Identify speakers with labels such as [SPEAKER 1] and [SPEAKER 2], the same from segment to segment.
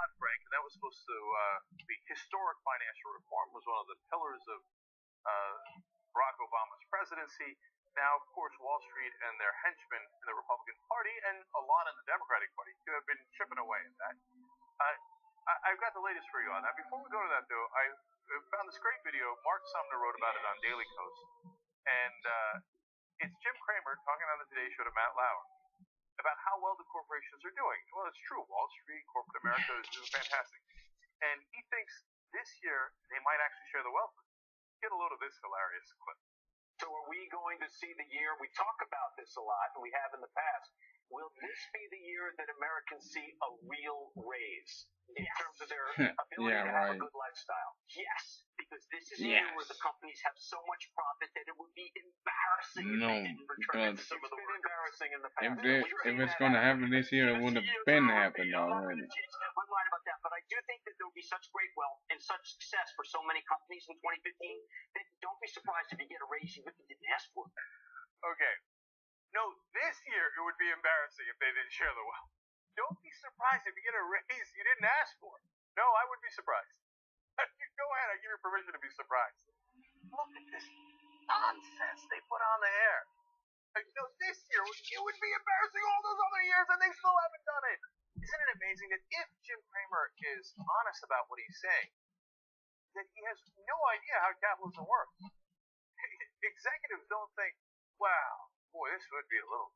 [SPEAKER 1] Dodd-Frank, and that was supposed to be historic financial reform. Was one of the pillars of Barack Obama's presidency. Now, of course, Wall Street and their henchmen in the Republican Party and a lot in the Democratic Party have been chipping away at that. I've got the latest for you on that. Before we go to that, though, I found this great video. Mark Sumner wrote about it on Daily Kos. And it's Jim Cramer talking on the Today Show to Matt Lauer about how well the corporations are doing. Well, it's true. Wall Street, corporate America is doing fantastic. And he thinks this year they might actually share the wealth. Get a load of this hilarious clip.
[SPEAKER 2] So are we going to see the year, we talk about this a lot, and we have in the past, will this be the year that Americans see a real raise in terms of their ability to have a good lifestyle? Yes, because this is a year where the companies have so much profit that it would be embarrassing if they didn't return some of the work. Embarrassing in the past.
[SPEAKER 3] If it's going to happen this year, it would have been happened already.
[SPEAKER 2] I'm lying about that, but I do think that there will be such great wealth and such success for so many companies in 2015 that don't be surprised if you get a raise you didn't ask for.
[SPEAKER 1] Okay. No, this year it would be embarrassing if they didn't share the wealth. Don't be surprised if you get a raise you didn't ask for. No, I would be surprised. Go ahead, I give you permission to be surprised. Look at this nonsense they put on the air. This year it would be embarrassing all those other years and they still haven't done it. Isn't it amazing that if Jim Cramer is honest about what he's saying, that he has no idea how capitalism works? Executives don't think, wow, boy, this would be a little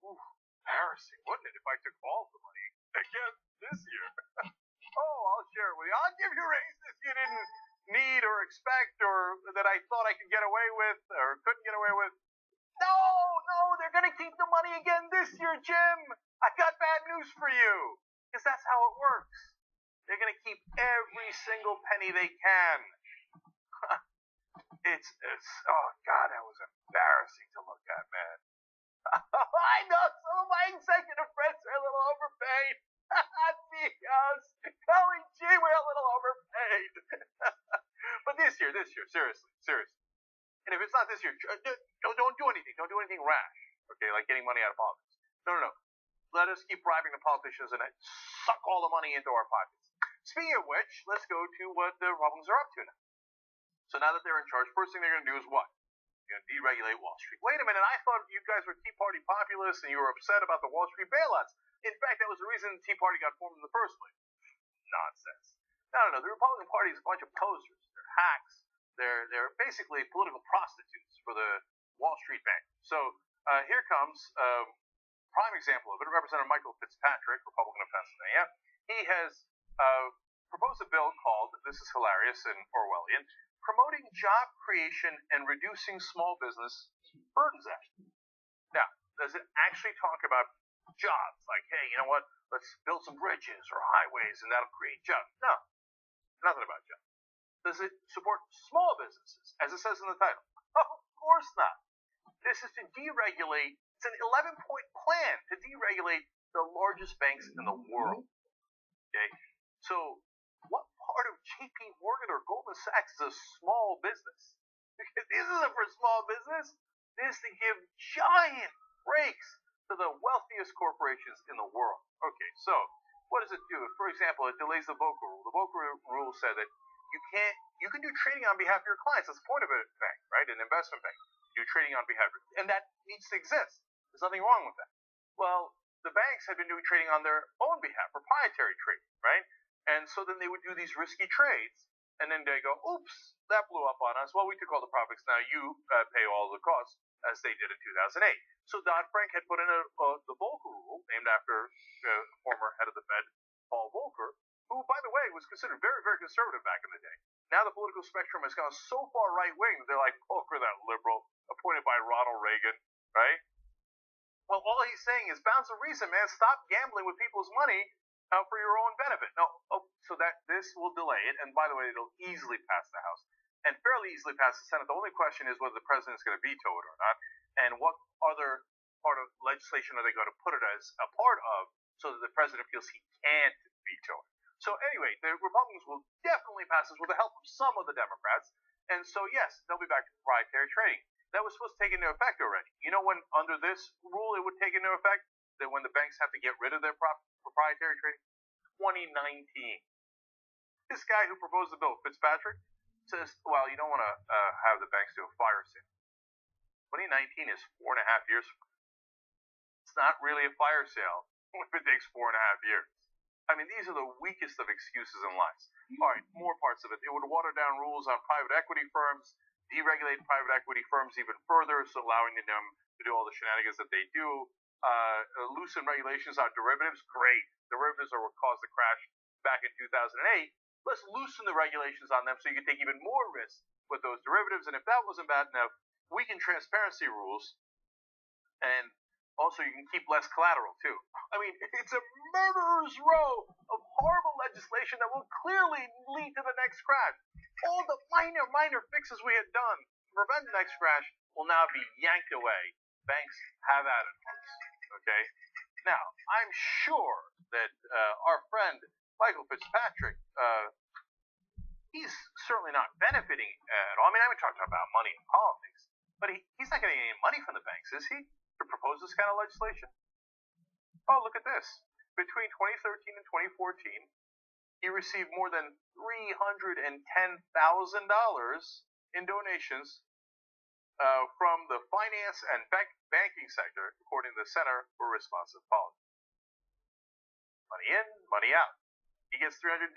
[SPEAKER 1] embarrassing, wouldn't it, if I took all the money again this year? Oh, I'll share it with you. I'll give you a raise this you didn't need or expect or that I thought I could get away with or couldn't get away with. No, they're going to keep the money again this year, Jim. I got bad news for you, because that's how it works. They're going to keep every single penny they can. Oh, God, that was embarrassing to look at, man. I know some of my executive friends are a little overpaid. Dios, Colin G, we're a little overpaid. But this year, seriously. And if it's not this year, don't do anything. Don't do anything rash, okay, like getting money out of politics. No. Let us keep bribing the politicians and suck all the money into our pockets. Speaking of which, let's go to what the Republicans are up to now. So now that they're in charge, first thing they're going to do is what? They're going to deregulate Wall Street. Wait a minute, I thought you guys were Tea Party populists and you were upset about the Wall Street bailouts. In fact, that was the reason the Tea Party got formed in the first place. Nonsense. No. The Republican Party is a bunch of posers. They're hacks. They're basically political prostitutes for the Wall Street bank. So here comes prime example of it. Representative Michael Fitzpatrick, Republican of Pennsylvania. He has proposed a bill called, this is hilarious and Orwellian, Promoting Job Creation and Reducing Small Business Burdens Act. Now, does it actually talk about jobs? Like, hey, you know what? Let's build some bridges or highways and that'll create jobs. No, nothing about jobs. Does it support small businesses, as it says in the title? Of course not. This is to deregulate. It's an 11-point plan to deregulate the largest banks in the world. Okay, so what part of J.P. Morgan or Goldman Sachs is a small business? Because this isn't for small business. This is to give giant breaks to the wealthiest corporations in the world. Okay, so what does it do? For example, it delays the Volcker rule. The Volcker rule said that you can do trading on behalf of your clients. That's the point of a bank, right? An investment bank. You do trading on behalf of, and that needs to exist. There's nothing wrong with that. Well, the banks had been doing trading on their own behalf, proprietary trading, right? And so then they would do these risky trades, and then they go, oops, that blew up on us. Well, we took all the profits. Now you pay all the costs, as they did in 2008. So Dodd-Frank had put in the Volcker rule, named after former head of the Fed, Paul Volcker, who, by the way, was considered very, very conservative back in the day. Now the political spectrum has gone so far right-wing that they're like, Volcker, that liberal, appointed by Ronald Reagan, right? Well, all he's saying is, bounds of reason, man, stop gambling with people's money for your own benefit. No, so that this will delay it, and by the way, it'll easily pass the House, and fairly easily pass the Senate. The only question is whether the president's going to veto it or not, and what other part of legislation are they going to put it as a part of so that the president feels he can't veto it. So anyway, the Republicans will definitely pass this with the help of some of the Democrats. And so, yes, they'll be back to proprietary trading. That was supposed to take into effect already. You know when under this rule it would take into effect? That when the banks have to get rid of their proprietary trading? 2019. This guy who proposed the bill, Fitzpatrick, says, well, you don't want to have the banks do a fire sale. 2019 is 4.5 years from now. It's not really a fire sale if it takes 4.5 years. I mean, these are the weakest of excuses and lies. All right, more parts of it. It would water down rules on private equity firms, deregulate private equity firms even further, so allowing them to do all the shenanigans that they do. Loosen regulations on derivatives. Great. Derivatives are what caused the crash back in 2008. Let's loosen the regulations on them so you can take even more risk with those derivatives. And if that wasn't bad enough, weaken transparency rules, and also you can keep less collateral too. I mean, it's a murderer's row of horrible legislation that will clearly lead to the next crash. All the minor fixes we had done to prevent the next crash will now be yanked away. Banks have at it, okay? Now, I'm sure that our friend Michael Fitzpatrick, he's certainly not benefiting at all. I mean, I'm talking about money in politics, but he's not getting any money from the banks, is he, to propose this kind of legislation? Oh, look at this. Between 2013 and 2014, he received more than $310,000 in donations from the finance and banking sector, according to the Center for Responsive Policy. Money in, money out. He gets $310,000.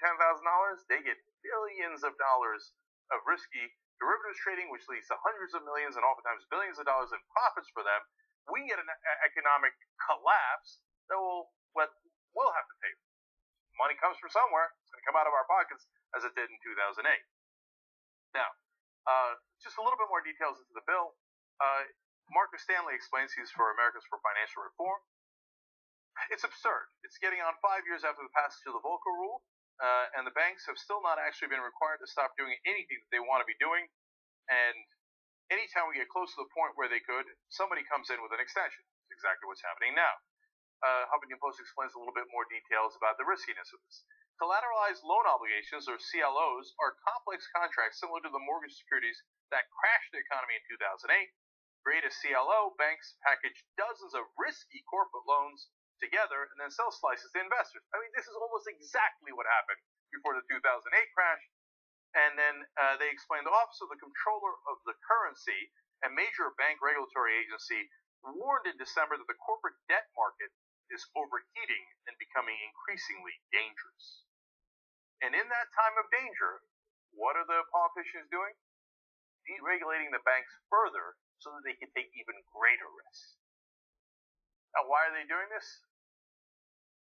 [SPEAKER 1] They get billions of dollars of risky derivatives trading, which leads to hundreds of millions and oftentimes billions of dollars in profits for them. We get an economic collapse that we'll have to pay for. Money comes from somewhere. It's going to come out of our pockets, as it did in 2008. Now, just a little bit more details into the bill. Marcus Stanley explains he's for Americans for Financial Reform. It's absurd. It's getting on 5 years after the passage of the Volcker Rule, and the banks have still not actually been required to stop doing anything that they want to be doing. And anytime we get close to the point where they could, somebody comes in with an extension. It's exactly what's happening now. Huffington Post explains a little bit more details about the riskiness of this. Collateralized loan obligations, or CLOs, are complex contracts similar to the mortgage securities that crashed the economy in 2008. Create a CLO, banks package dozens of risky corporate loans together and then sell slices to investors. I mean, this is almost exactly what happened before the 2008 crash. And then they explain the Office of the Comptroller of the Currency, a major bank regulatory agency, warned in December that the corporate debt market is overheating and becoming increasingly dangerous. And in that time of danger, what are the politicians doing? Deregulating the banks further so that they can take even greater risks. Now, why are they doing this?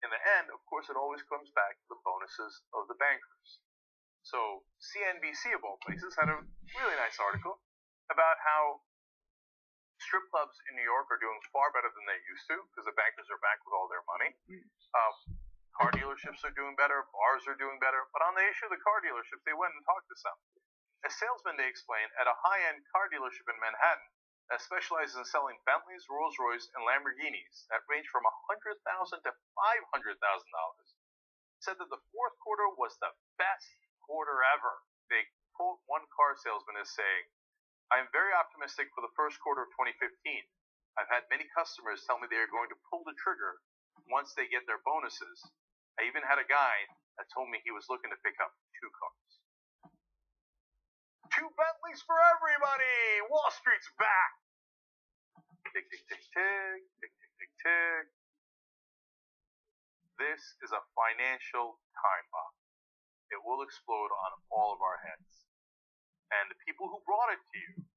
[SPEAKER 1] In the end, of course, it always comes back to the bonuses of the bankers. So CNBC, of all places, had a really nice article about how strip clubs in New York are doing far better than they used to because the bankers are back with all their money. Car dealerships are doing better, bars are doing better. But on the issue of the car dealerships, they went and talked to some. A salesman, they explained, at a high-end car dealership in Manhattan that specializes in selling Bentleys, Rolls-Royce, and Lamborghinis that range from $100,000 to $500,000, said that the fourth quarter was the best quarter ever. They quote one car salesman as saying, "I'm very optimistic for the first quarter of 2015. I've had many customers tell me they are going to pull the trigger once they get their bonuses. I even had a guy that told me he was looking to pick up 2 cars." 2 Bentleys for everybody! Wall Street's back! Tick, tick, tick, tick, tick, tick, tick, tick. This is a financial time bomb. It will explode on all of our heads. And the people who brought it to you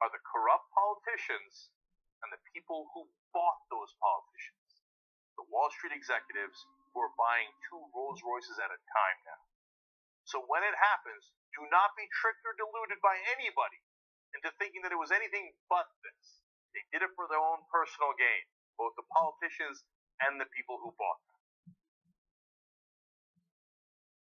[SPEAKER 1] are the corrupt politicians and the people who bought those politicians. The Wall Street executives who are buying 2 Rolls Royces at a time now. So when it happens, do not be tricked or deluded by anybody into thinking that it was anything but this. They did it for their own personal gain, both the politicians and the people who bought them.